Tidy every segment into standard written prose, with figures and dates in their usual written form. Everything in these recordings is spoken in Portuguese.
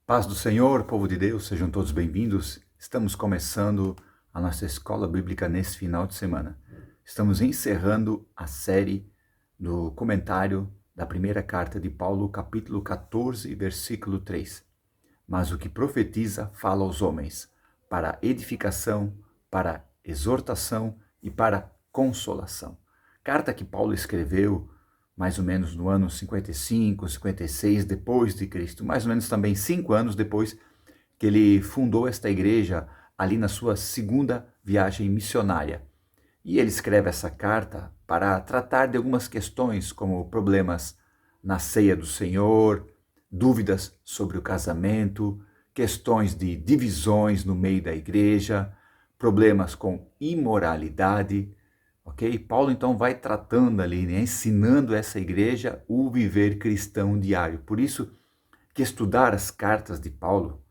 Paz do Senhor, povo de Deus, sejam todos bem-vindos. Estamos começando a nossa escola bíblica nesse final de semana. Estamos encerrando a série do comentário da primeira carta de Paulo, capítulo 14, versículo 3. Mas o que profetiza fala aos homens, para edificação, para exortação e para consolação. Carta que Paulo escreveu mais ou menos no ano 55, 56 depois de Cristo, mais ou menos também 5 anos depois que ele fundou esta igreja ali na sua segunda viagem missionária. E ele escreve essa carta para tratar de algumas questões como problemas na ceia do Senhor, dúvidas sobre o casamento, questões de divisões no meio da igreja, problemas com imoralidade. Ok? Paulo então vai tratando ali, né, ensinando essa igreja o viver cristão diário. Por isso que estudar as cartas de Paulo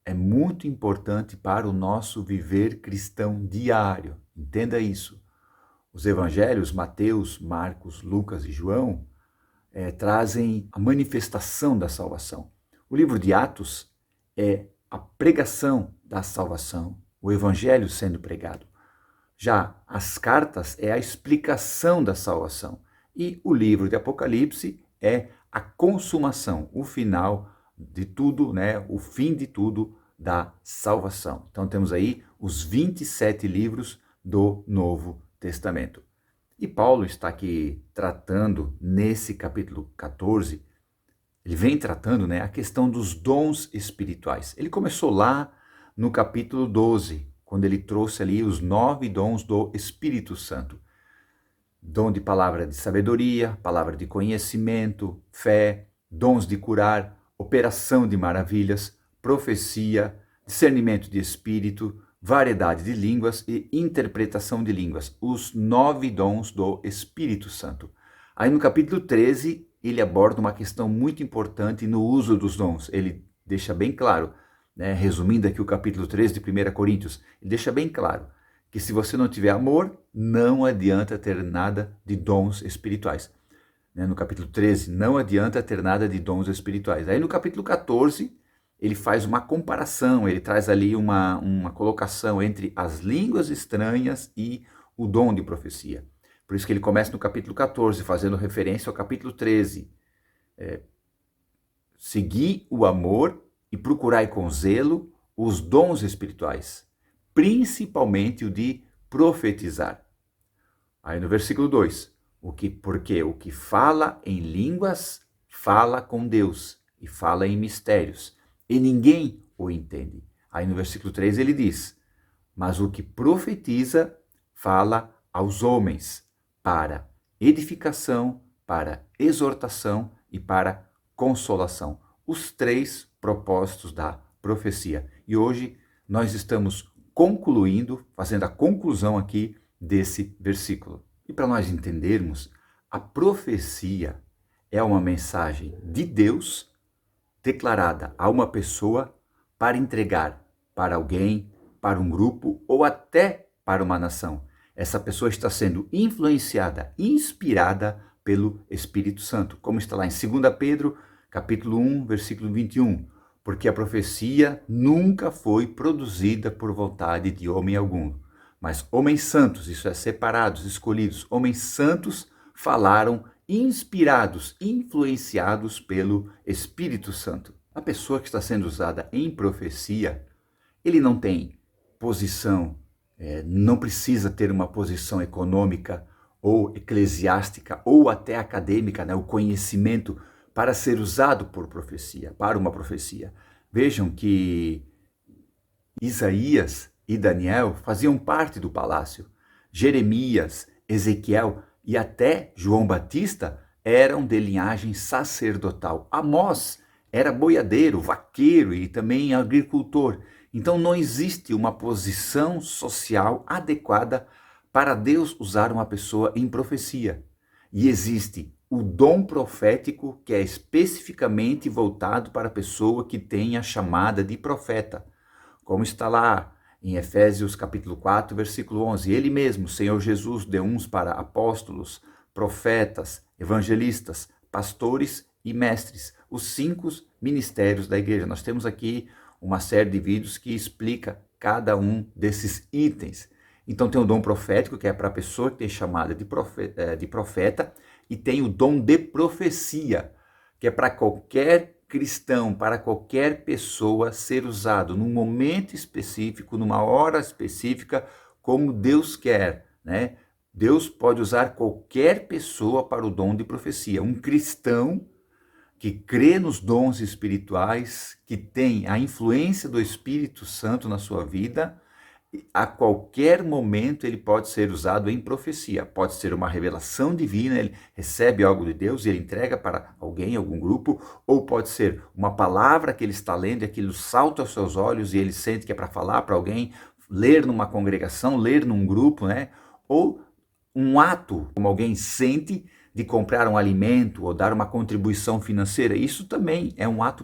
é muito importante para o nosso viver cristão diário. Entenda isso. Os evangelhos, Mateus, Marcos, Lucas e João, trazem a manifestação da salvação. O livro de Atos é a pregação da salvação, o evangelho sendo pregado. Já as cartas é a explicação da salvação. E o livro de Apocalipse é a consumação, o final de tudo, né? O fim de tudo da salvação. Então temos aí os 27 livros do Novo Testamento. E Paulo está aqui tratando, nesse capítulo 14, ele vem tratando, né, a questão dos dons espirituais. Ele começou lá no capítulo 12, quando ele trouxe ali os 9 dons do Espírito Santo. Dom de palavra de sabedoria, palavra de conhecimento, fé, dons de curar, operação de maravilhas, profecia, discernimento de espírito, variedade de línguas e interpretação de línguas. Os 9 dons do Espírito Santo. Aí no capítulo 13, ele aborda uma questão muito importante no uso dos dons. Ele deixa bem claro, né, resumindo aqui o capítulo 13 de 1 Coríntios, ele deixa bem claro que se você não tiver amor, não adianta ter nada de dons espirituais. No capítulo 13, não adianta ter nada de dons espirituais. Aí no capítulo 14, ele faz uma comparação, ele traz ali uma colocação entre as línguas estranhas e o dom de profecia. Por isso que ele começa no capítulo 14, fazendo referência ao capítulo 13. Segui o amor e procurai com zelo os dons espirituais, principalmente o de profetizar. Aí no versículo 2, porque o que fala em línguas, fala com Deus e fala em mistérios, e ninguém o entende. Aí no versículo 3 ele diz, mas o que profetiza, fala aos homens, para edificação, para exortação e para consolação. Os 3 propósitos da profecia. E hoje nós estamos concluindo, fazendo a conclusão aqui desse versículo. E para nós entendermos, a profecia é uma mensagem de Deus declarada a uma pessoa para entregar para alguém, para um grupo ou até para uma nação. Essa pessoa está sendo influenciada, inspirada pelo Espírito Santo, como está lá em 2 Pedro, capítulo 1, versículo 21. Porque a profecia nunca foi produzida por vontade de homem algum, mas homens santos, isso é, separados, escolhidos, homens santos falaram inspirados, influenciados pelo Espírito Santo. A pessoa que está sendo usada em profecia, ele não tem posição, não precisa ter uma posição econômica ou eclesiástica ou até acadêmica, né, o conhecimento para ser usado por profecia, para uma profecia. Vejam que Isaías e Daniel faziam parte do palácio. Jeremias, Ezequiel e até João Batista eram de linhagem sacerdotal. Amós era boiadeiro, vaqueiro e também agricultor. Então não existe uma posição social adequada para Deus usar uma pessoa em profecia. E existe o dom profético, que é especificamente voltado para a pessoa que tem a chamada de profeta. Como está lá em Efésios capítulo 4, versículo 11. Ele mesmo, Senhor Jesus, deu uns para apóstolos, profetas, evangelistas, pastores e mestres, os 5 ministérios da igreja. Nós temos aqui uma série de vídeos que explica cada um desses itens. Então tem o dom profético, que é para a pessoa que tem chamada de profeta, e tem o dom de profecia, que é para qualquer cristão, para qualquer pessoa ser usado num momento específico, numa hora específica, como Deus quer, né? Deus pode usar qualquer pessoa para o dom de profecia. Um cristão que crê nos dons espirituais, que tem a influência do Espírito Santo na sua vida, a qualquer momento ele pode ser usado em profecia. Pode ser uma revelação divina, ele recebe algo de Deus e ele entrega para alguém, algum grupo, ou pode ser uma palavra que ele está lendo e aquilo salta aos seus olhos e ele sente que é para falar para alguém, ler numa congregação, ler num grupo, né? Ou um ato, como alguém sente, de comprar um alimento ou dar uma contribuição financeira. Isso também é um ato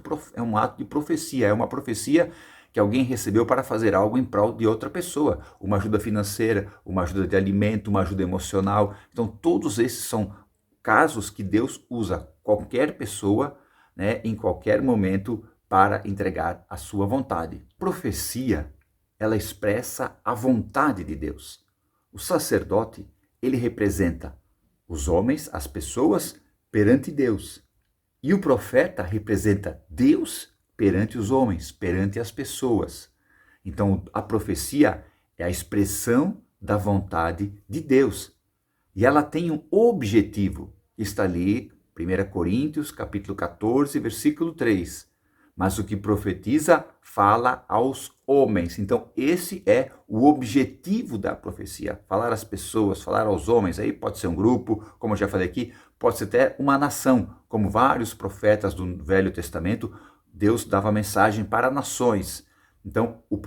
de profecia, é uma profecia que alguém recebeu para fazer algo em prol de outra pessoa, uma ajuda financeira, uma ajuda de alimento, uma ajuda emocional. Então todos esses são casos que Deus usa qualquer pessoa, né, em qualquer momento para entregar a sua vontade. Profecia, ela expressa a vontade de Deus. O sacerdote, ele representa os homens, as pessoas, perante Deus. E o profeta representa Deus perante os homens, perante as pessoas. Então, a profecia é a expressão da vontade de Deus. E ela tem um objetivo, que está ali, 1 Coríntios, capítulo 14, versículo 3. Mas o que profetiza fala aos homens. Então, esse é o objetivo da profecia. Falar às pessoas, falar aos homens. Aí pode ser um grupo, como eu já falei aqui, pode ser até uma nação. Como vários profetas do Velho Testamento, Deus dava mensagem para nações. Então, o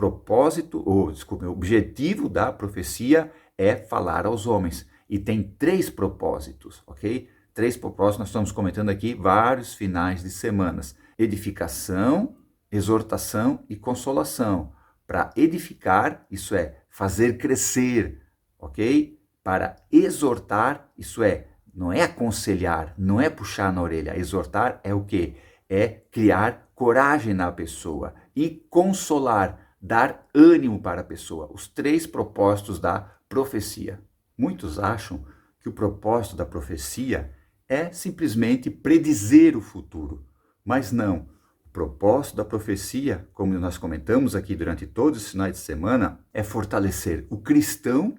objetivo da profecia é falar aos homens. E tem 3 propósitos, ok? 3 propósitos, nós estamos comentando aqui vários finais de semanas. Edificação, exortação e consolação. Para edificar, isso é, fazer crescer, ok? Para exortar, isso é, não é aconselhar, não é puxar na orelha. Exortar é o quê? É criar coragem na pessoa. E consolar, dar ânimo para a pessoa. Os 3 propósitos da profecia. Muitos acham que o propósito da profecia é simplesmente predizer o futuro. Mas não. O propósito da profecia, como nós comentamos aqui durante todos os finais de semana, é fortalecer o cristão,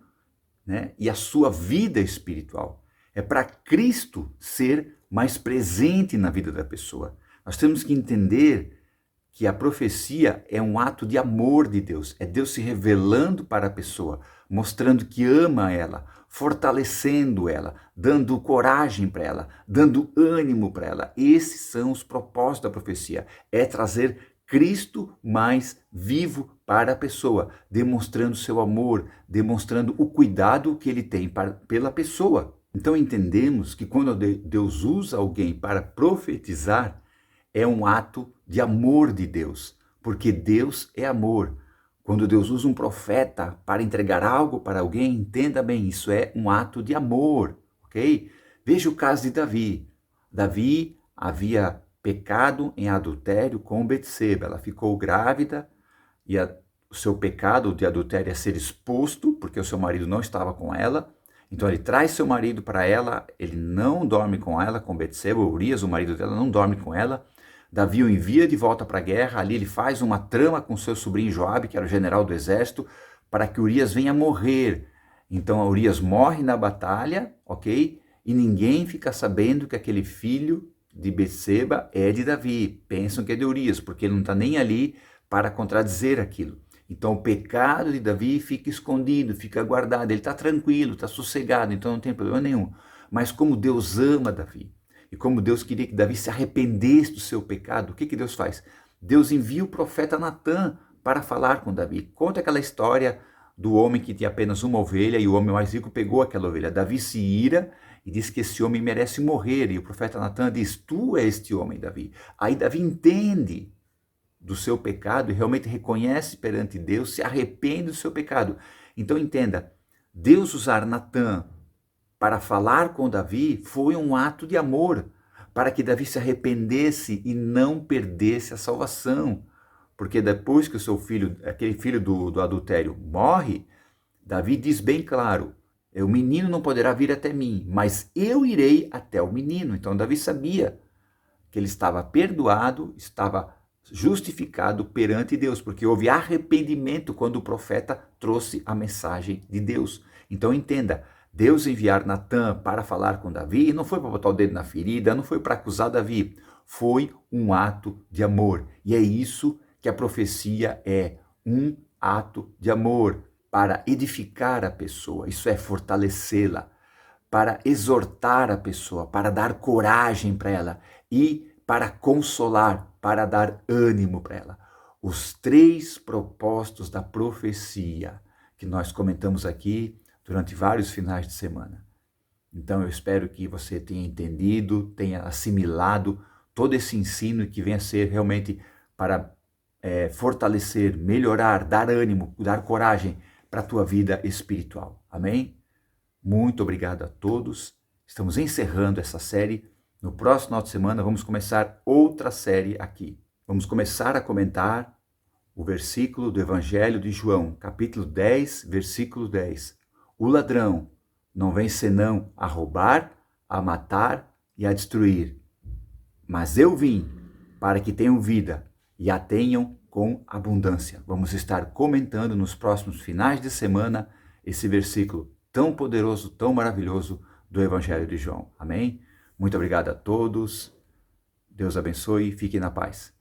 né, e a sua vida espiritual. É para Cristo ser mais presente na vida da pessoa. Nós temos que entender que a profecia é um ato de amor de Deus. É Deus se revelando para a pessoa, mostrando que ama ela, fortalecendo ela, dando coragem para ela, dando ânimo para ela. Esses são os propósitos da profecia. É trazer Cristo mais vivo para a pessoa, demonstrando seu amor, demonstrando o cuidado que ele tem pela pessoa. Então entendemos que quando Deus usa alguém para profetizar, é um ato de amor de Deus, porque Deus é amor. Quando Deus usa um profeta para entregar algo para alguém, entenda bem, isso é um ato de amor, ok? Veja o caso de Davi. Davi havia pecado em adultério com Betseba. Ela ficou grávida e o seu pecado de adultério ia ser exposto, porque o seu marido não estava com ela. Então ele traz seu marido para ela, ele não dorme com ela, com Betseba. Urias, o marido dela, não dorme com ela. Davi o envia de volta para a guerra, ali ele faz uma trama com seu sobrinho Joabe, que era o general do exército, para que Urias venha morrer. Então Urias morre na batalha, ok? E ninguém fica sabendo que aquele filho de Betseba é de Davi. Pensam que é de Urias, porque ele não está nem ali para contradizer aquilo. Então o pecado de Davi fica escondido, fica guardado, ele está tranquilo, está sossegado, então não tem problema nenhum. Mas como Deus ama Davi, e como Deus queria que Davi se arrependesse do seu pecado, o que Deus faz? Deus envia o profeta Natã para falar com Davi. Conta aquela história do homem que tinha apenas uma ovelha e o homem mais rico pegou aquela ovelha. Davi se ira e diz que esse homem merece morrer. E o profeta Natã diz, tu és este homem, Davi. Aí Davi entende do seu pecado e realmente reconhece perante Deus, se arrepende do seu pecado. Então entenda, Deus usar Natã para falar com Davi foi um ato de amor, para que Davi se arrependesse e não perdesse a salvação. Porque depois que o seu filho, aquele filho do adultério, morre, Davi diz bem claro, o menino não poderá vir até mim, mas eu irei até o menino. Então Davi sabia que ele estava perdoado, estava justificado perante Deus, porque houve arrependimento quando o profeta trouxe a mensagem de Deus. Então entenda, Deus enviar Natã para falar com Davi não foi para botar o dedo na ferida, não foi para acusar Davi, foi um ato de amor. E é isso que a profecia é, um ato de amor para edificar a pessoa, isso é fortalecê-la, para exortar a pessoa, para dar coragem para ela e para consolar, para dar ânimo para ela. Os 3 propósitos da profecia que nós comentamos aqui durante vários finais de semana. Então eu espero que você tenha entendido, tenha assimilado todo esse ensino e que venha ser realmente para fortalecer, melhorar, dar ânimo, dar coragem para a tua vida espiritual. Amém? Muito obrigado a todos. Estamos encerrando essa série. No próximo final de semana vamos começar outra série aqui. Vamos começar a comentar o versículo do Evangelho de João, capítulo 10, versículo 10. O ladrão não vem senão a roubar, a matar e a destruir. Mas eu vim para que tenham vida e a tenham com abundância. Vamos estar comentando nos próximos finais de semana esse versículo tão poderoso, tão maravilhoso do Evangelho de João. Amém? Muito obrigado a todos. Deus abençoe e fiquem na paz.